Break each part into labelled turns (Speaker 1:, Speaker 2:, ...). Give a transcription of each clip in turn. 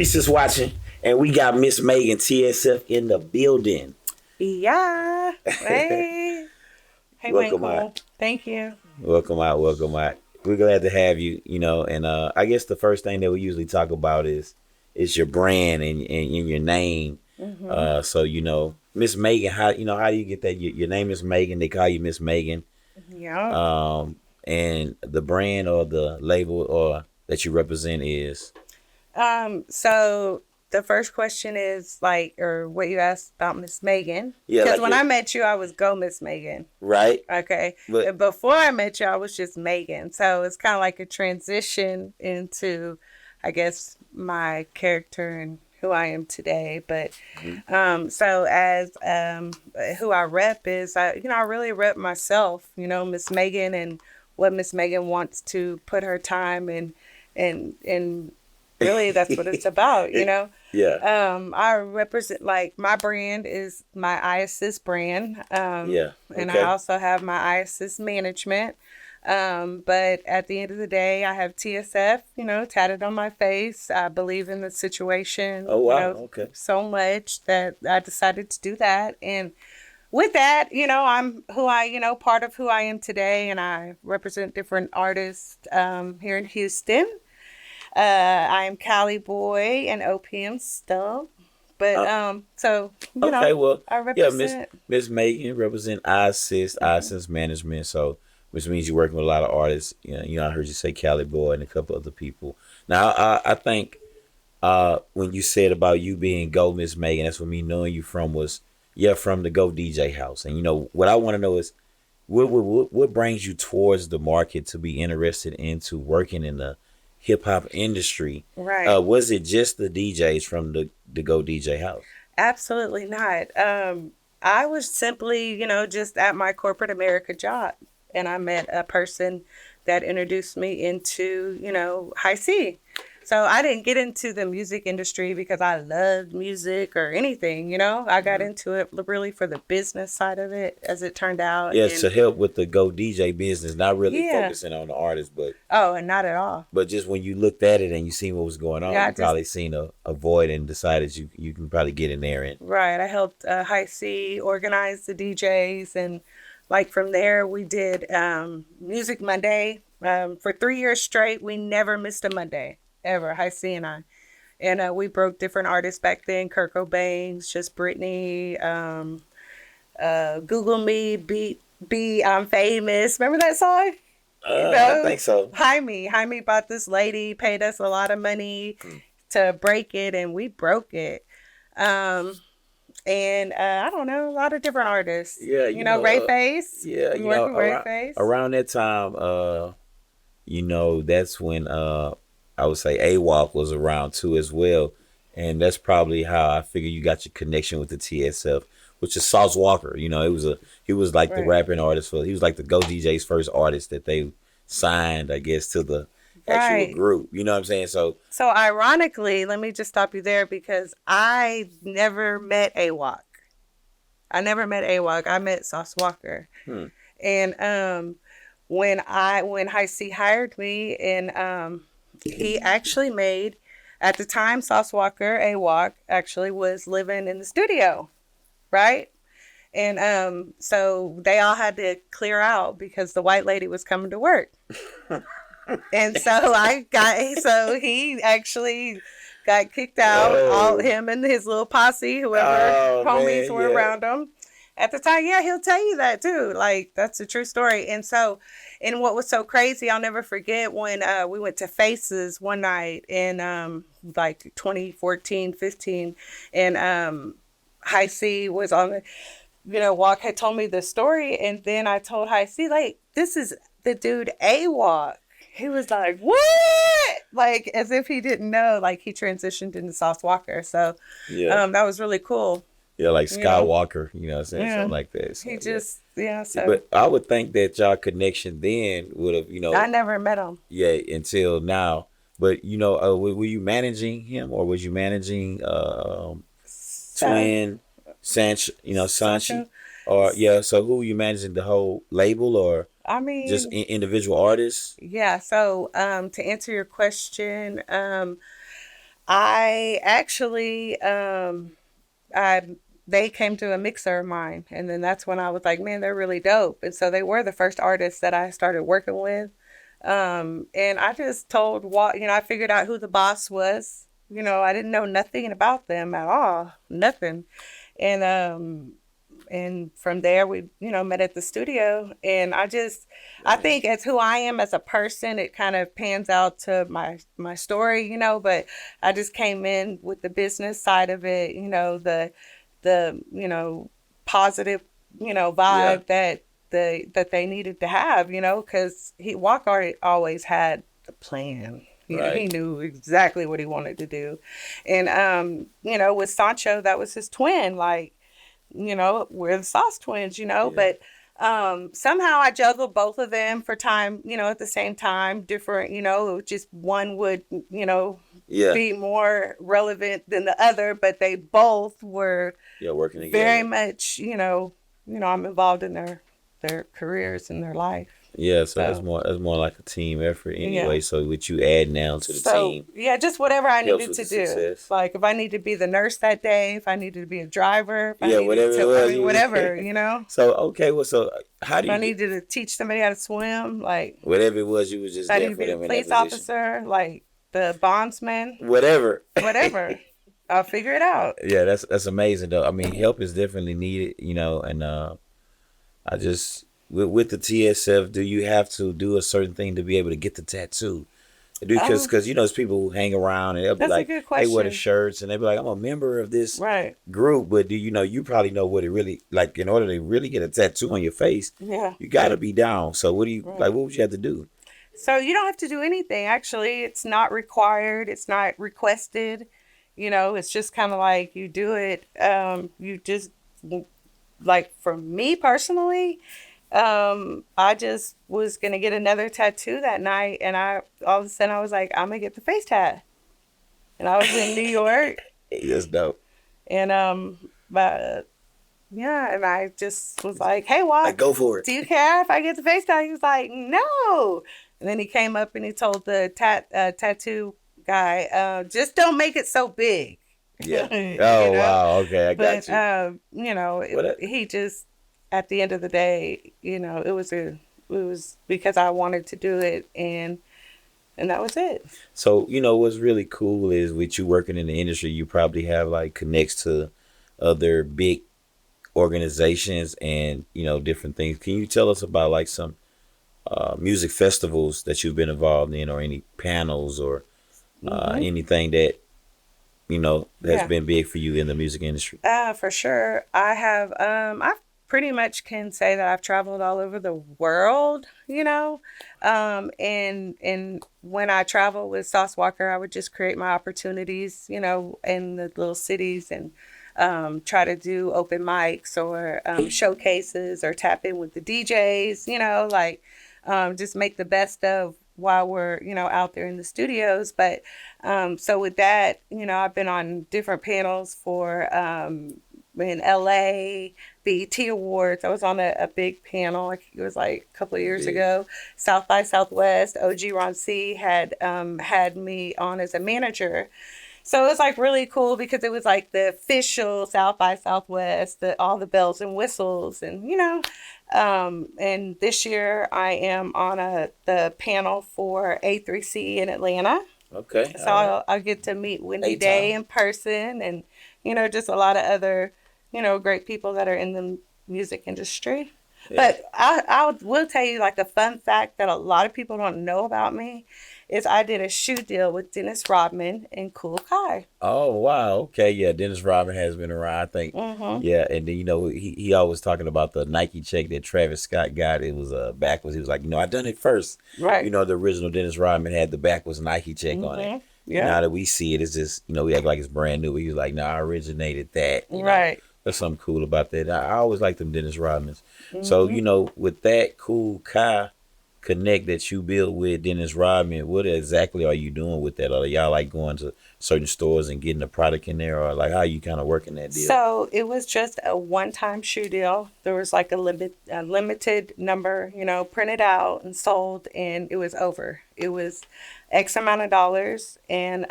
Speaker 1: HipHopStreets is watching, and we got Miss Megann TSF in the building.
Speaker 2: Yeah. Hey. Hey,
Speaker 1: Welcome
Speaker 2: Michael.
Speaker 1: out.
Speaker 2: Thank you.
Speaker 1: Welcome out. We're glad to have you. And I guess the first thing that we usually talk about is your brand and your name.
Speaker 2: Mm-hmm.
Speaker 1: So Miss Megann, how do you get that? Your name is Megann. They call you Miss Megann.
Speaker 2: Yeah.
Speaker 1: And the brand or the label or that you represent is.
Speaker 2: So the first question is or what you asked about Miss Megann.
Speaker 1: Yeah,
Speaker 2: Because when I met you, I was Go Miss Megann.
Speaker 1: Right.
Speaker 2: Okay.
Speaker 1: But
Speaker 2: Before I met you, I was just Megann. So it's kind of like a transition into, I guess, my character and who I am today. But so as who I rep is, I really rep myself. Miss Megann and what Miss Megann wants to put her time and really that's what it's about.
Speaker 1: Yeah.
Speaker 2: I represent my brand is my IAssist brand.
Speaker 1: Yeah. Okay.
Speaker 2: And I also have my IAssist management. But at the end of the day, I have TSF, tatted on my face. I believe in the situation,
Speaker 1: Oh wow. Okay.
Speaker 2: so much that I decided to do that. And with that, I'm who part of who I am today, and I represent different artists here in Houston. I am Cali Boy and OPM still. But so
Speaker 1: Okay, well,
Speaker 2: I
Speaker 1: yeah,
Speaker 2: represent.
Speaker 1: Miss Megann represent IAssist management. So, which means you're working with a lot of artists. I heard you say Cali Boy and a couple other people. Now, I think when you said about you being Go Miss Megann, that's what me knowing you from was from the Go DJ house. And what I want to know is what brings you towards the market to be interested into working in the hip hop industry.
Speaker 2: Right.
Speaker 1: Was it just the DJs from the Go DJ house?
Speaker 2: Absolutely not. I was simply, just at my corporate America job, and I met a person that introduced me into, High C. So I didn't get into the music industry because I loved music or anything, I got into it really for the business side of it, as it turned out.
Speaker 1: Yes, to help with the Go DJ business, not really focusing on the artist, but
Speaker 2: and not at all.
Speaker 1: But just when you looked at it and you seen what was going on, you probably seen a void and decided you can probably get in there and.
Speaker 2: Right, I helped High C organize the DJs, and from there we did Music Monday for 3 years straight. We never missed a Monday. Ever, High C and I. And we broke different artists back then. Kurt Cobain's, Just Britney, Google Me, Be I'm Famous. Remember that song?
Speaker 1: I think so.
Speaker 2: Jaime bought this lady, paid us a lot of money to break it, and we broke it. And I don't know, a lot of different artists.
Speaker 1: Yeah,
Speaker 2: Ray Face.
Speaker 1: Yeah,
Speaker 2: Ray Face.
Speaker 1: Around that time, that's when I would say AWOC was around too as well. And that's probably how I figure you got your connection with the TSF, which is Sauce Walka. He was like the rapping artist he was like the Go DJ's first artist that they signed, I guess, to the actual group. You know what I'm saying? So
Speaker 2: ironically, let me just stop you there because I never met AWOC. I met Sauce Walka. And when High C hired me, and he actually made, at the time, Sauce Walka, AWOC, actually was living in the studio, right? And so they all had to clear out because the white lady was coming to work. And so he actually got kicked out, all him and his little posse, whoever homies were around him. At the time, he'll tell you that too. That's a true story. And what was so crazy, I'll never forget when we went to Faces one night in 2014, 15, and High C was on the, Walk had told me the story, and then I told High C, this is the dude AWOC. He was like, what? As if he didn't know, he transitioned into Sauce Walka. So that was really cool.
Speaker 1: Yeah, like Skywalker, something like that. So,
Speaker 2: he just, so.
Speaker 1: But I would think that y'all connection then would have,
Speaker 2: I never met him.
Speaker 1: Yeah, until now. But, were you managing him or was you managing Twin, Sanchi? Or, so who were you managing, the whole label or just individual artists?
Speaker 2: Yeah, so to answer your question, I actually, I they came to a mixer of mine, and then that's when I was like, man, they're really dope. And so they were the first artists that I started working with. And I just told what I figured out who the boss was. I didn't know nothing about them at all, nothing. And from there we met at the studio, and I think as who I am as a person, it kind of pans out to my story, but I just came in with the business side of it, the positive
Speaker 1: Yeah.
Speaker 2: vibe that they needed to have, because he Walker always had a plan. He
Speaker 1: Right.
Speaker 2: knew exactly what he wanted to do. And with Sancho, that was his twin. Like, we're the Sauce twins,
Speaker 1: Yeah.
Speaker 2: but somehow I juggled both of them for time, at the same time, different, just one would,
Speaker 1: Yeah.
Speaker 2: be more relevant than the other, but they both were
Speaker 1: Yeah. Working
Speaker 2: very
Speaker 1: together.
Speaker 2: much, I'm involved in their careers and their life.
Speaker 1: Yeah, so
Speaker 2: So
Speaker 1: that's more like a team effort
Speaker 2: yeah.
Speaker 1: anyway. So what you add now to the
Speaker 2: So
Speaker 1: team
Speaker 2: yeah, just whatever I
Speaker 1: helps
Speaker 2: needed
Speaker 1: with
Speaker 2: to
Speaker 1: the
Speaker 2: do.
Speaker 1: success.
Speaker 2: Like if I need to be the nurse that day, if I needed to be a driver, if I
Speaker 1: Yeah,
Speaker 2: needed
Speaker 1: whatever it
Speaker 2: to, I
Speaker 1: was,
Speaker 2: mean,
Speaker 1: you was.
Speaker 2: whatever,
Speaker 1: So okay, well, so how do
Speaker 2: If I
Speaker 1: you get
Speaker 2: needed to teach somebody how to swim, like
Speaker 1: whatever it was, you was
Speaker 2: if
Speaker 1: just
Speaker 2: I
Speaker 1: there
Speaker 2: need to
Speaker 1: for
Speaker 2: be the
Speaker 1: them in that
Speaker 2: police
Speaker 1: position.
Speaker 2: officer, like the bondsman,
Speaker 1: Whatever.
Speaker 2: whatever, I'll figure it out.
Speaker 1: Yeah, that's amazing though. I mean, help is definitely needed, and I just with the TSF, do you have to do a certain thing to be able to get the tattoo? Because
Speaker 2: Oh,
Speaker 1: there's people who hang around and they'll be
Speaker 2: that's a
Speaker 1: like,
Speaker 2: good
Speaker 1: they wear the
Speaker 2: question.
Speaker 1: shirts and they be like, I'm a member of this
Speaker 2: Right.
Speaker 1: group, but do you probably know what it really like in order to really get a tattoo on your face,
Speaker 2: Yeah.
Speaker 1: you got to be down. So what do you like?
Speaker 2: Right.
Speaker 1: What would you have to do?
Speaker 2: So you don't have to do anything. Actually, it's not required. It's not requested. It's just kind of like you do it. You just like for me personally, I just was gonna get another tattoo that night, and I all of a sudden I was like, I'm gonna get the face tat, and I was in New York,
Speaker 1: That's dope.
Speaker 2: and but yeah, and I just was like, hey,
Speaker 1: Like
Speaker 2: Walk,
Speaker 1: go for it.
Speaker 2: do you care if I get the face tat? He was like, no, and then he came up and he told the tattoo guy, just don't make it so big,
Speaker 1: Yeah.
Speaker 2: you
Speaker 1: Oh
Speaker 2: know.
Speaker 1: wow. Okay, I got
Speaker 2: But
Speaker 1: you. What?
Speaker 2: he just at the end of the day, it was because I wanted to do it, and that was it.
Speaker 1: So what's really cool is with you working in the industry, you probably have like connects to other big organizations and different things. Can you tell us about like some music festivals that you've been involved in, or any panels, or
Speaker 2: Hmm.
Speaker 1: anything that has
Speaker 2: Yeah.
Speaker 1: been big for you in the music industry?
Speaker 2: For sure. I pretty much can say that I've traveled all over the world, and when I travel with Sauce Walker, I would just create my opportunities, in the little cities, and try to do open mics or showcases or tap in with the DJs, like just make the best of while we're out there in the studios. But so with that, I've been on different panels for in LA, BET Awards. I was on a big panel. I think it was like a couple of years
Speaker 1: Big.
Speaker 2: ago. South by Southwest. OG Ron C had me on as a manager. So it was like really cool because it was like the official South by Southwest, all the bells and whistles, and and this year I am on the panel for A3C in Atlanta.
Speaker 1: Okay.
Speaker 2: So
Speaker 1: All right.
Speaker 2: I'll get to meet Wendy
Speaker 1: A
Speaker 2: Day
Speaker 1: town.
Speaker 2: in person, and just a lot of other great people that are in the music industry.
Speaker 1: Yeah.
Speaker 2: But I will tell you like a fun fact that a lot of people don't know about me is I did a shoe deal with Dennis Rodman and Cool Kai.
Speaker 1: Oh wow. Okay. Yeah. Dennis Rodman has been around. I think.
Speaker 2: Mm-hmm.
Speaker 1: Yeah. And then he always talking about the Nike check that Travis Scott got. It was backwards. He was like, I done it first.
Speaker 2: Right.
Speaker 1: The original Dennis Rodman had the backwards Nike check on it.
Speaker 2: Mm-hmm.
Speaker 1: Now
Speaker 2: Yeah.
Speaker 1: that we see it, it's just we act like it's brand new. But he was like, no, I originated that.
Speaker 2: Right.
Speaker 1: There's something cool about that. I always like them Dennis Rodmans. So
Speaker 2: Mm-hmm.
Speaker 1: with that, Cool Kai connect that you build with Dennis Rodman, what exactly are you doing with that? Are y'all like going to certain stores and getting the product in there, or like how you kind of working that deal?
Speaker 2: So it was just a one-time shoe deal. There was like a limited number, printed out and sold, and it was over. It was X amount of dollars, and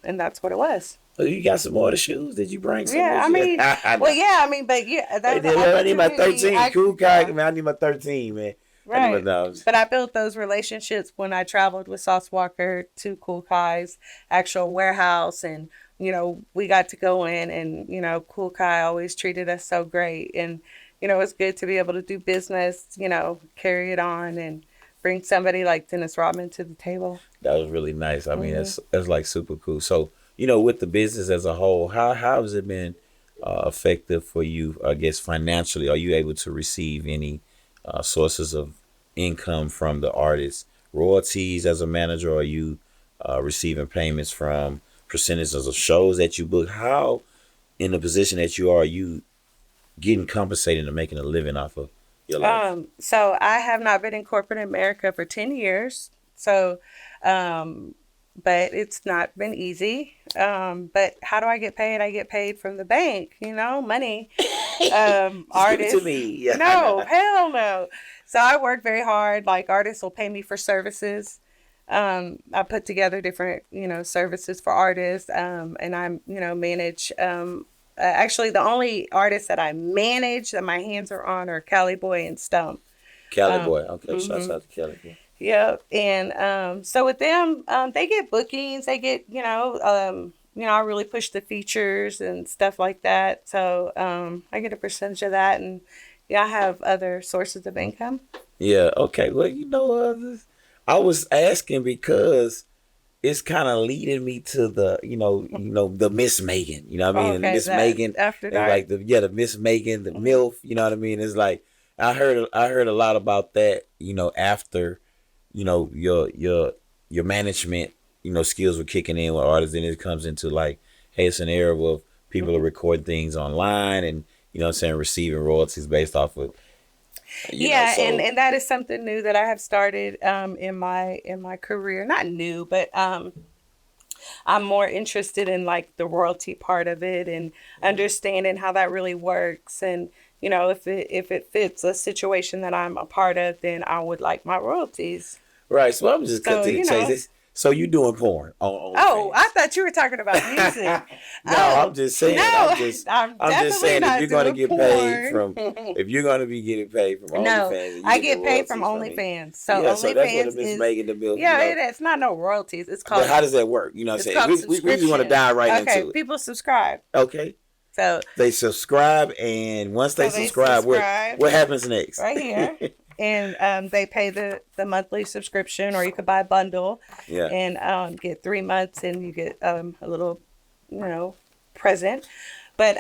Speaker 2: that's what it was.
Speaker 1: Oh, you got some more of the shoes? Did you bring some
Speaker 2: Yeah,
Speaker 1: with
Speaker 2: I
Speaker 1: you?
Speaker 2: mean, well, yeah, I mean, but yeah,
Speaker 1: Hey,
Speaker 2: that was an
Speaker 1: I need my
Speaker 2: opportunity.
Speaker 1: 13. Cool guy. Man, I need my 13, man. I need my
Speaker 2: Right.
Speaker 1: dollars.
Speaker 2: But I built those relationships when I traveled with Sauce Walker to Cool Kai's actual warehouse. And, we got to go in and, Cool Kai always treated us so great. And, it's good to be able to do business, carry it on and bring somebody like Dennis Rodman to the table.
Speaker 1: That was really nice. I mean,
Speaker 2: Hmm.
Speaker 1: that's like super cool. So, with the business as a whole, how has it been effective for you? I guess financially, are you able to receive any sources of income from the artists, royalties as a manager? Or are you receiving payments from percentages of shows that you book? How, in the position that are you getting compensated and making a living off of your life?
Speaker 2: So I have not been in corporate America for 10 years. So, um, but it's not been easy. But how do I get paid? I get paid from the bank, money.
Speaker 1: Just give it to
Speaker 2: Artists.
Speaker 1: me. Yeah.
Speaker 2: No, hell no. So I work very hard. Like artists will pay me for services. I put together different, services for artists. And I, manage. Actually, the only artists that I manage that my hands are on are Cali Boy and Stump.
Speaker 1: Cali
Speaker 2: Um,
Speaker 1: boy. Okay, shouts
Speaker 2: hmm
Speaker 1: out to Cali boy.
Speaker 2: Yep. And so with them, they get bookings. They get, I really push the features and stuff like that. So I get a percentage of that, and yeah, I have other sources of income.
Speaker 1: Yeah. Okay. Well, I was asking because it's kind of leading me to the the Miss Megan. You know what I
Speaker 2: Oh,
Speaker 1: mean? And the
Speaker 2: okay,
Speaker 1: Miss
Speaker 2: that
Speaker 1: Megan
Speaker 2: after
Speaker 1: and
Speaker 2: dark.
Speaker 1: like the Miss Megan, the MILF. You know what I mean? It's like I heard a lot about that. After your management skills were kicking in with artists, and it comes into like, hey, it's an era of people are
Speaker 2: Mhm.
Speaker 1: recording things online and what I'm saying, receiving royalties based off of
Speaker 2: Yeah, and
Speaker 1: so
Speaker 2: and that is something new that I have started in my career. Not new, but I'm more interested in like the royalty part of it and understanding how that really works. And if it fits a situation that I'm a part of, then I would like my royalties.
Speaker 1: right. So I'm just cut
Speaker 2: So
Speaker 1: to the chase. So you doing porn on
Speaker 2: oh, I
Speaker 1: OnlyFans?
Speaker 2: thought you were talking about music.
Speaker 1: No, I'm
Speaker 2: Oh
Speaker 1: just
Speaker 2: no,
Speaker 1: saying.
Speaker 2: I'm
Speaker 1: I'm just
Speaker 2: definitely
Speaker 1: saying if
Speaker 2: not
Speaker 1: you're gonna
Speaker 2: doing
Speaker 1: get paid
Speaker 2: porn.
Speaker 1: from if you're gonna be getting paid from
Speaker 2: No,
Speaker 1: OnlyFans and you
Speaker 2: I
Speaker 1: get the
Speaker 2: get paid from
Speaker 1: royalties from me,
Speaker 2: OnlyFans. So
Speaker 1: yeah. So that's what the
Speaker 2: OnlyFans
Speaker 1: Miss
Speaker 2: is,
Speaker 1: Megan the Bill.
Speaker 2: yeah, it's not no royalties. It's
Speaker 1: But
Speaker 2: called
Speaker 1: how does that work? You know what
Speaker 2: it's
Speaker 1: I'm saying?
Speaker 2: called
Speaker 1: We just want to
Speaker 2: subscription.
Speaker 1: dive right
Speaker 2: Okay,
Speaker 1: into it.
Speaker 2: people subscribe.
Speaker 1: Okay.
Speaker 2: So
Speaker 1: They subscribe, and once they
Speaker 2: so they
Speaker 1: subscribe, what
Speaker 2: subscribe
Speaker 1: what happens next?
Speaker 2: right here, and they pay the monthly subscription, or you could buy a bundle,
Speaker 1: Yeah.
Speaker 2: and get 3 months, and you get a little, present. But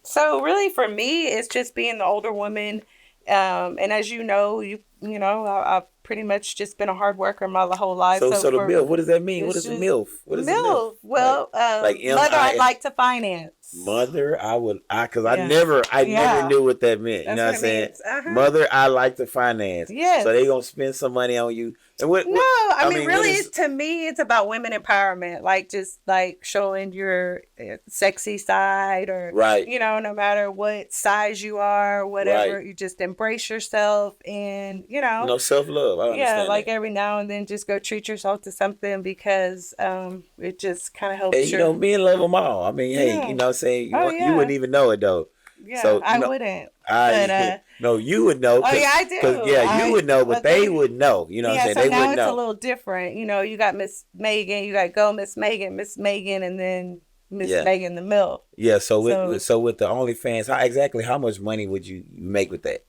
Speaker 2: so really for me, it's just being the older woman. And as you know, I've pretty much just been a hard worker my whole life.
Speaker 1: So
Speaker 2: So
Speaker 1: so the
Speaker 2: for
Speaker 1: MILF, what does that mean? What
Speaker 2: it's
Speaker 1: is a
Speaker 2: just
Speaker 1: MILF? What is a MILF?
Speaker 2: MILF. Well,
Speaker 1: Like
Speaker 2: mother I'd
Speaker 1: MI
Speaker 2: like to finance.
Speaker 1: mother, because I
Speaker 2: Yeah.
Speaker 1: never
Speaker 2: Yeah.
Speaker 1: knew what that meant. You
Speaker 2: That's
Speaker 1: know what
Speaker 2: what
Speaker 1: I'm
Speaker 2: it
Speaker 1: saying?
Speaker 2: means. Uh-huh.
Speaker 1: Mother, I like to finance. So they
Speaker 2: Yes.
Speaker 1: gonna spend some money on you. And
Speaker 2: No,
Speaker 1: what
Speaker 2: I
Speaker 1: I
Speaker 2: mean,
Speaker 1: mean, what
Speaker 2: really,
Speaker 1: is
Speaker 2: to me, it's about women empowerment. Like, just like showing your sexy side, or,
Speaker 1: right,
Speaker 2: no matter what size you are, whatever,
Speaker 1: right.
Speaker 2: you just embrace yourself and,
Speaker 1: Self love. I
Speaker 2: yeah,
Speaker 1: understand
Speaker 2: like
Speaker 1: that.
Speaker 2: every now and then just go treat yourself to something because it just kind of
Speaker 1: And
Speaker 2: helps your,
Speaker 1: men love them all. I mean, hey,
Speaker 2: yeah.
Speaker 1: what I'm saying,
Speaker 2: Oh,
Speaker 1: you wouldn't
Speaker 2: yeah.
Speaker 1: even know it though.
Speaker 2: Yeah,
Speaker 1: So,
Speaker 2: I wouldn't. But,
Speaker 1: I no, you would know
Speaker 2: oh, yeah, I
Speaker 1: cause
Speaker 2: do.
Speaker 1: yeah, you would know, but they
Speaker 2: Okay.
Speaker 1: would know. You know what I'm
Speaker 2: Yeah,
Speaker 1: saying?
Speaker 2: so
Speaker 1: They
Speaker 2: now
Speaker 1: would
Speaker 2: it's a
Speaker 1: know.
Speaker 2: little different. You got Miss Megan, you got Go Miss Megan, and then Miss
Speaker 1: Yeah.
Speaker 2: Megan the Mill.
Speaker 1: Yeah, so
Speaker 2: So,
Speaker 1: with the OnlyFans, how much money would you make with that?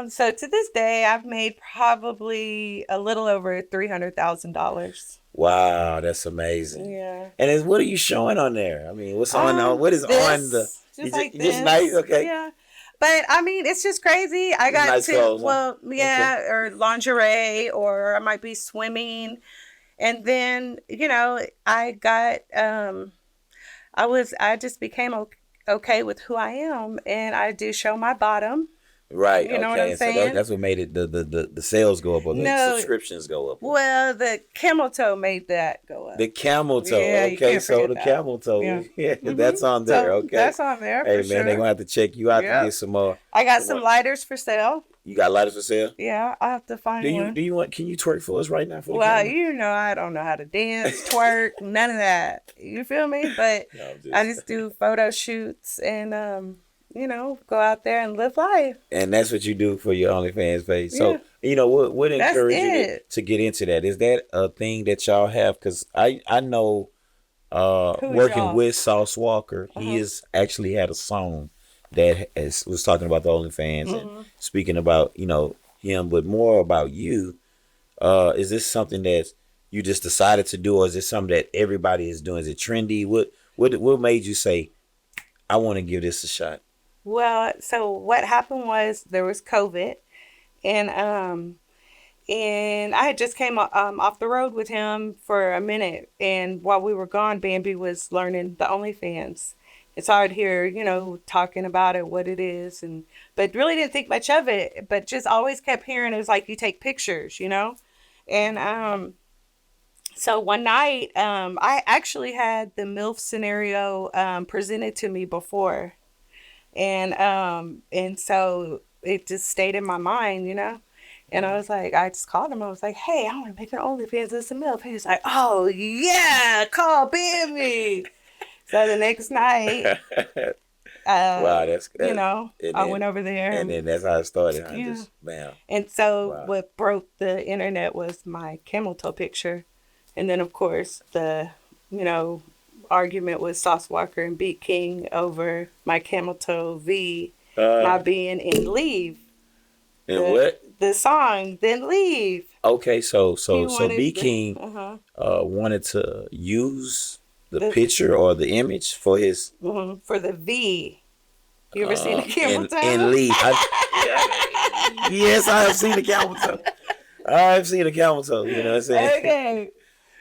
Speaker 2: so to this day, I've made probably a little over $300,000.
Speaker 1: Wow, that's amazing.
Speaker 2: Yeah.
Speaker 1: And what are you showing on there? I mean, what's on what is on the
Speaker 2: This just like
Speaker 1: you just nice,
Speaker 2: this.
Speaker 1: okay?
Speaker 2: Yeah. But I mean, it's just crazy. I
Speaker 1: Just
Speaker 2: got
Speaker 1: nice
Speaker 2: to,
Speaker 1: clothes, huh?
Speaker 2: well,
Speaker 1: Okay.
Speaker 2: yeah, or lingerie, or I might be swimming. And then, I got I just became okay with who I am, and I do show my bottom.
Speaker 1: Right.
Speaker 2: You know what I'm
Speaker 1: Okay. And so
Speaker 2: saying?
Speaker 1: that's what made it the sales go up or the
Speaker 2: No,
Speaker 1: subscriptions go up.
Speaker 2: well, the camel toe made that go
Speaker 1: The
Speaker 2: up.
Speaker 1: camel toe.
Speaker 2: Yeah, you
Speaker 1: Okay.
Speaker 2: can't
Speaker 1: So
Speaker 2: forget
Speaker 1: the
Speaker 2: that.
Speaker 1: camel toe.
Speaker 2: Yeah.
Speaker 1: Yeah, that's on there.
Speaker 2: So
Speaker 1: Okay.
Speaker 2: that's on there
Speaker 1: Hey
Speaker 2: for
Speaker 1: man, they
Speaker 2: sure.
Speaker 1: gonna have to check you out to get
Speaker 2: Yep.
Speaker 1: some more.
Speaker 2: I got
Speaker 1: Some
Speaker 2: some
Speaker 1: more.
Speaker 2: lighters for sale.
Speaker 1: You got lighters for sale?
Speaker 2: Yeah, I have to
Speaker 1: Do
Speaker 2: find
Speaker 1: you
Speaker 2: one.
Speaker 1: do you want? Can you twerk for us right now for the
Speaker 2: Well,
Speaker 1: camera?
Speaker 2: you know, I don't know how to dance, twerk, none of that. You feel me? But
Speaker 1: No, I'm
Speaker 2: I
Speaker 1: just.
Speaker 2: just do photo shoots and, go out there and live life.
Speaker 1: And that's what you do for your OnlyFans page.
Speaker 2: Yeah,
Speaker 1: So what
Speaker 2: that's
Speaker 1: encouraged you to
Speaker 2: it.
Speaker 1: to get into that? Is that a thing that y'all have? Because I know
Speaker 2: Who's
Speaker 1: working
Speaker 2: y'all?
Speaker 1: with Sauce Walker,
Speaker 2: Uh
Speaker 1: he
Speaker 2: huh.
Speaker 1: has actually had a song that was talking about the OnlyFans and
Speaker 2: Hmm.
Speaker 1: speaking about him, but more about you. Is this something that you just decided to do, or is it something that everybody is doing? Is it trendy? What made you say I want to give this a shot?
Speaker 2: Well, so what happened was there was COVID, and I had just came off the road with him for a minute, and while we were gone, Bambi was learning the OnlyFans. It's hard here, talking about it, what it is, and but really didn't think much of it, but just always kept hearing it was like you take pictures. And so one night, I actually had the MILF scenario presented to me before, and so it just stayed in my mind. And I was like, I just called him. I was like, hey, I want to make an OnlyFans. This and MILF. He was like, oh yeah, call Bambi. So the next night,
Speaker 1: Wow, that's that, and
Speaker 2: I went
Speaker 1: then
Speaker 2: over there
Speaker 1: and
Speaker 2: and
Speaker 1: then that's how it started. Huh?
Speaker 2: yeah.
Speaker 1: Just bam.
Speaker 2: And so
Speaker 1: Wow.
Speaker 2: what broke the internet was my camel toe picture. And then of course the, you know, argument with Sauce Walker and Beat King over my camel toe V
Speaker 1: Uh,
Speaker 2: not being in Leave.
Speaker 1: and
Speaker 2: The
Speaker 1: what?
Speaker 2: the song, then Leave.
Speaker 1: Okay, so
Speaker 2: He
Speaker 1: so so
Speaker 2: wanted
Speaker 1: B
Speaker 2: the
Speaker 1: King
Speaker 2: uh-huh.
Speaker 1: wanted to use the
Speaker 2: The
Speaker 1: picture or the image for his
Speaker 2: for the V. You ever seen a camel
Speaker 1: and
Speaker 2: toe?
Speaker 1: leave. Yes, I have seen the camel toe. I have seen the camel toe. You know what I'm saying?
Speaker 2: Okay.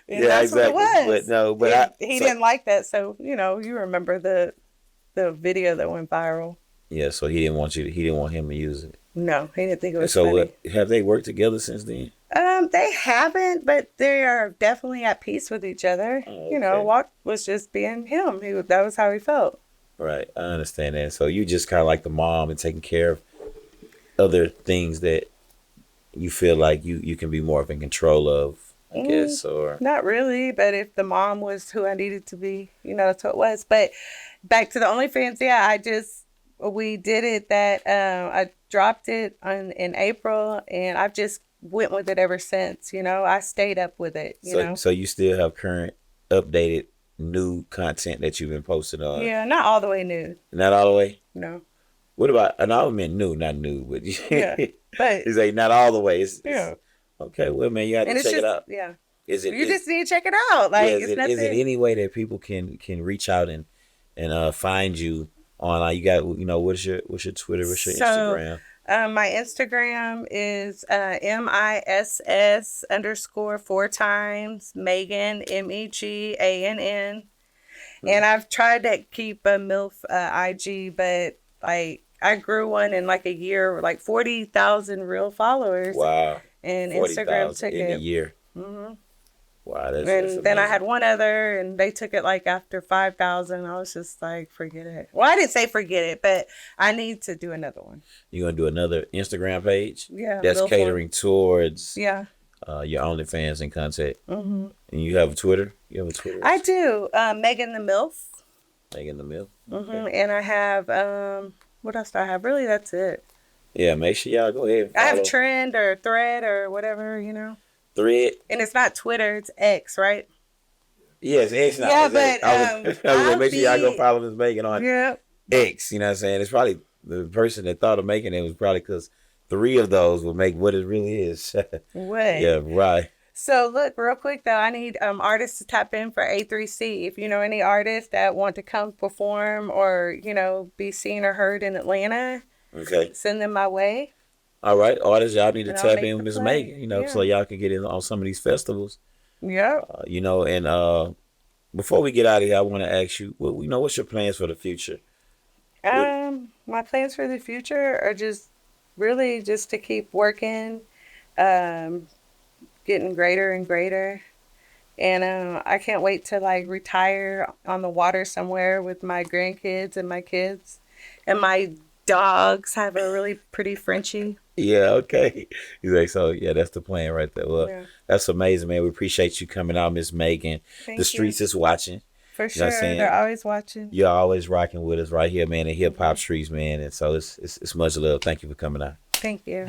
Speaker 2: And
Speaker 1: Yeah,
Speaker 2: that's what it
Speaker 1: exactly. But
Speaker 2: was.
Speaker 1: no, but
Speaker 2: And
Speaker 1: I
Speaker 2: he
Speaker 1: so
Speaker 2: didn't like that, so you remember the video that went viral.
Speaker 1: yeah, so he didn't want you to. He didn't want him to use it.
Speaker 2: No, he didn't think it
Speaker 1: And
Speaker 2: was
Speaker 1: so
Speaker 2: funny.
Speaker 1: have they worked together since then?
Speaker 2: They haven't, but they are definitely at peace with each other.
Speaker 1: Oh, okay.
Speaker 2: Walk was just being him. That was how he felt.
Speaker 1: Right, I understand that. So you just kind of like the mom and taking care of other things that you feel like you can be more of in control of, I
Speaker 2: Mm,
Speaker 1: guess, or
Speaker 2: not really, but if the mom was who I needed to be, that's what it was. But back to the OnlyFans, yeah, we did it that I dropped it in April, and I've just went with it ever since. I stayed up with it.
Speaker 1: so you still have current, updated, new content that you've been posting on.
Speaker 2: Yeah, not all the way new.
Speaker 1: Not all the way.
Speaker 2: No.
Speaker 1: What about? And I meant new, not new, but
Speaker 2: Yeah, but
Speaker 1: it's like not all the way. It's
Speaker 2: yeah,
Speaker 1: okay. Well, man, you have
Speaker 2: and
Speaker 1: to
Speaker 2: it's
Speaker 1: check it
Speaker 2: just
Speaker 1: out.
Speaker 2: yeah.
Speaker 1: Is it?
Speaker 2: You just need to check it out.
Speaker 1: Yeah,
Speaker 2: Like it's
Speaker 1: is it
Speaker 2: nothing.
Speaker 1: any way that people can reach out and find you online? You got what's your Twitter, what's your
Speaker 2: So,
Speaker 1: Instagram?
Speaker 2: my Instagram is MISS _ four times Megann Megann, and I've tried to keep a MILF IG, but like I grew one in like a year, like 40,000 real followers,
Speaker 1: Wow,
Speaker 2: and Instagram
Speaker 1: 40,000
Speaker 2: took
Speaker 1: in a
Speaker 2: it.
Speaker 1: year.
Speaker 2: Hmm.
Speaker 1: Wow, that's
Speaker 2: And then I
Speaker 1: amazing.
Speaker 2: had one other, and they took it like after 5,000. I was just like, forget it. Well, I didn't say forget it, but I need to do another one.
Speaker 1: You're gonna do another Instagram page
Speaker 2: Yeah,
Speaker 1: that's
Speaker 2: MILF one.
Speaker 1: catering towards
Speaker 2: Yeah.
Speaker 1: your OnlyFans and content.
Speaker 2: Hmm.
Speaker 1: And you have a Twitter. You have a Twitter.
Speaker 2: I do. Megan the MILF.
Speaker 1: Megan the Mill.
Speaker 2: Hmm.
Speaker 1: Okay.
Speaker 2: And I have, what else do I have? Really, that's it.
Speaker 1: Yeah, make sure y'all go ahead and
Speaker 2: I have
Speaker 1: follow
Speaker 2: Trend or Thread or whatever.
Speaker 1: Thread.
Speaker 2: And it's not Twitter, it's X, right?
Speaker 1: Yes, X now.
Speaker 2: Yeah,
Speaker 1: It's X.
Speaker 2: but
Speaker 1: I was
Speaker 2: I'll
Speaker 1: like, make sure y'all go
Speaker 2: be,
Speaker 1: follow this Megan on
Speaker 2: yeah.
Speaker 1: X. You know what I'm saying? It's probably the person that thought of making it was probably because three of those would make what it really is.
Speaker 2: What?
Speaker 1: Yeah, right.
Speaker 2: So look, real quick though, I need artists to tap in for A3C. If you know any artists that want to come perform or be seen or heard in Atlanta,
Speaker 1: Okay.
Speaker 2: send them my way,
Speaker 1: All right, artists, y'all need to
Speaker 2: and I'll
Speaker 1: tap
Speaker 2: make
Speaker 1: in
Speaker 2: the
Speaker 1: with Miss
Speaker 2: play.
Speaker 1: Megan, so
Speaker 2: Yeah.
Speaker 1: y'all can get in on some of these festivals.
Speaker 2: Yep.
Speaker 1: And before we get out of here, I want to ask you, what's your plans for the future? What?
Speaker 2: My plans for the future are just really just to keep working, um, getting greater and greater. And I can't wait to like retire on the water somewhere with my grandkids and my kids. And my dogs have a really pretty Frenchie.
Speaker 1: Yeah, okay. He's like, so yeah, that's the plan right there. Well,
Speaker 2: Yeah.
Speaker 1: that's amazing, man. We appreciate you coming out, Miss Megan. The
Speaker 2: Thank you.
Speaker 1: streets is watching.
Speaker 2: For
Speaker 1: You know what I'm
Speaker 2: sure. They're
Speaker 1: saying?
Speaker 2: always watching.
Speaker 1: You're always rocking with us right here, man, in hip hop streets, man. And so it's much love. Thank you for coming out.
Speaker 2: Thank you.